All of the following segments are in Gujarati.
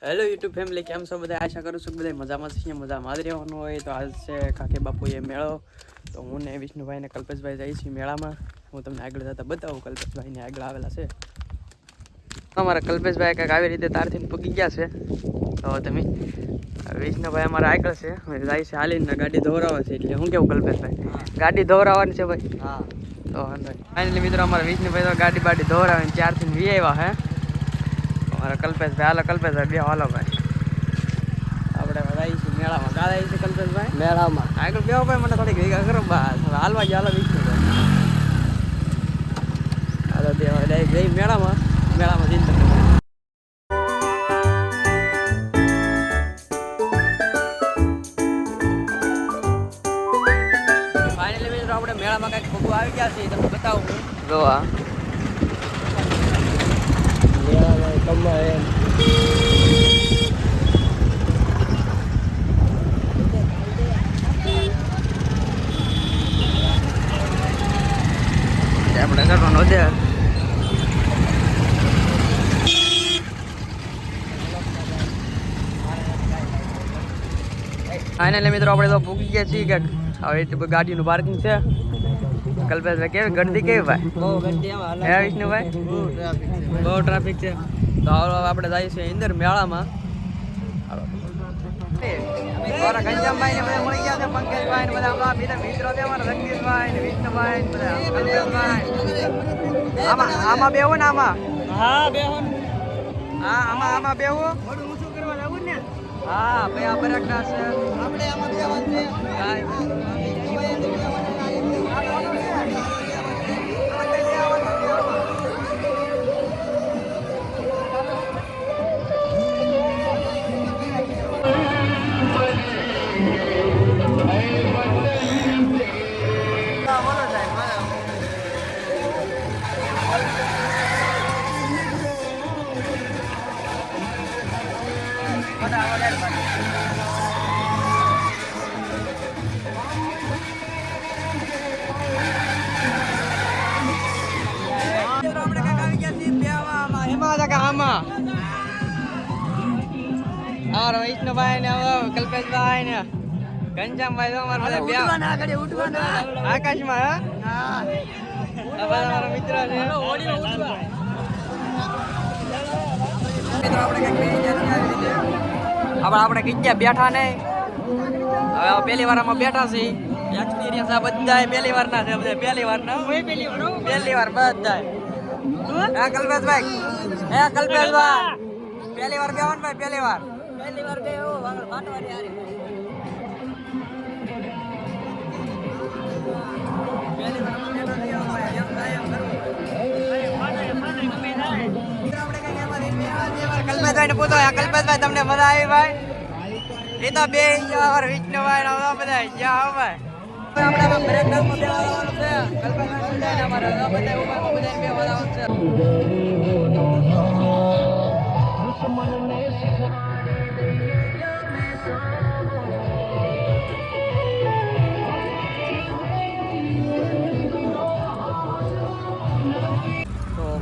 હેલો યુટ્યુબ ફેમિલી, કેમ છો બધા? આશા કરું છું કે બધા મજામાં છે. મજામાં જ રહેવાનું હોય તો આજ છે કાકે બાપુએ મેળો. તો હું ને વિષ્ણુભાઈ ને કલ્પેશભાઈ જઈએ છીએ મેળામાં. હું તમને આગળ જતા બતાવું. કલ્પેશભાઈને આગળ આવેલા છે. અમારા કલ્પેશભાઈ કંઈક આવી રીતે તારથી પગી ગયા છે. તો તમે વિષ્ણુભાઈ અમારા આગળ છે. જાય છે હાલીને ગાડી ધોરાવે છે. એટલે હું કેવું કલ્પેશભાઈ, ગાડી ધોરાવાની છે ભાઈ? હા. તો ફાઇનલી મિત્રો અમારા વિષ્ણુભાઈ તો ગાડી ધોરાવીને ત્યારથી વી આવ્યા હે. અમારા કલ્પેશભાઈ, હાલો કલ્પેશભાઈ, બે હાલો ભાઈ. આપણે જઈએ છીએ મેળામાં. કાલે આવી છે કલ્પેશભાઈ મેળામાં. આગળ બેહો ભાઈ, મને થોડીક ભેગા કરો બસ. હવે હાલવા ગયા, હાલો વિષ્ણુભાઈ. હાલો બે ડાયરેક્ટ જઈ મેળામાં જઈને તમને ફાઇનલી મિત્રો આપણે મેળામાં કંઈક ખોખું આવી ગયા છે. તમને બતાવું હું. જો આ આપણે કરવાનો છે. ફાઇનલી મિત્રો આપણે તો પૂકી ગયા છીએ કે હવે એટલી ગાડીનું પાર્કિંગ છે. કલ્પેશભાઈ કેવી ગંદી કેવી ભાઈ? બહુ ગંદી હે વિષ્ણુભાઈ, બહુ ટ્રાફિક છે. તો આપણે જઈએ છીએ અંદર મેળામાં. ઘનશ્યામભાઈ ને બધા મળી ગયા છે, પંકજભાઈ ને બધા આપણા બીજા મિત્રો છે, અમારા રણજીતભાઈ ને વિષ્ણુભાઈ ને બધા કલ્પેશભાઈ. આમાં બેહું ને આમાં? હા બેહું. હા આમાં બેહું. શું કરવા જવું ને? હા ભાઈ આ બરાકડા છે. આપણે આમાં બેહવાનું છે. વિષ્ણુભાઈ ને કલ્પેશભાઈ ને ઘનશ્યામભાઈ તો અમારા આકાશમાં અમારા મિત્ર છે. આપણે કીધા બેઠા નહીં. હવે પહેલી વાર આમાં બેઠા છે. એક્સપિરિયન્સ આ બધા પહેલી વાર ના છે. બધા પહેલી વાર બધા. હા કલ્પેશભાઈ, હે કલ્પેશભાઈ, પહેલી વાર બેવાનું ભાઈ, પહેલી વાર બે વાટવાડી હારી. કલ્પેશભાઈ ને પૂછો, કલ્પેશભાઈ તમને મજા આવી ભાઈ? એ તો બે વિષ્ણુભાઈ બધા ગયા ભાઈ. આપણે બ્રેક ડાઉનમાં બેવાનું છે. કલ્પેશભાઈ અમારે બધા બેવાનું છે.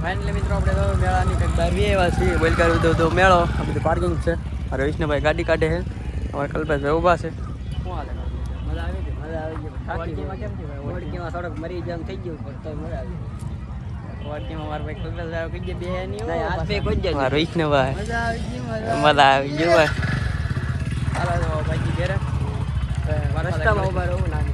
ફાઇનલી મિત્રો આપણે તો મેળાની કંઈક બહાર બી આવ્યા છીએ. બોલ કર્યું તો મેળો આ બધું પાર્કિંગ છે. મારે વિષ્ણુભાઈ ગાડી કાઢે છે. અમારે કલ્પેશભાઈ ઊભા છે. શું હાલે? મજા આવી ગઈ? મજા આવી ગઈ. વડકીમાં કેમ છે ભાઈ? વડકીમાં થોડોક મરી જેમ થઈ ગયું પણ તો મજા આવી. વડકીમાં મારા ભાઈ કલ્પેશભાઈ કઈ ગયા બે નહીં હોય. હાથ પે કોઈ જાય. મારો વિષ્ણુભાઈ મજા આવી ગઈ. મજા આવી ગઈ ભાઈ. હાલો બાકી ઘરે રસ્તામાં ઊભા રહું ના.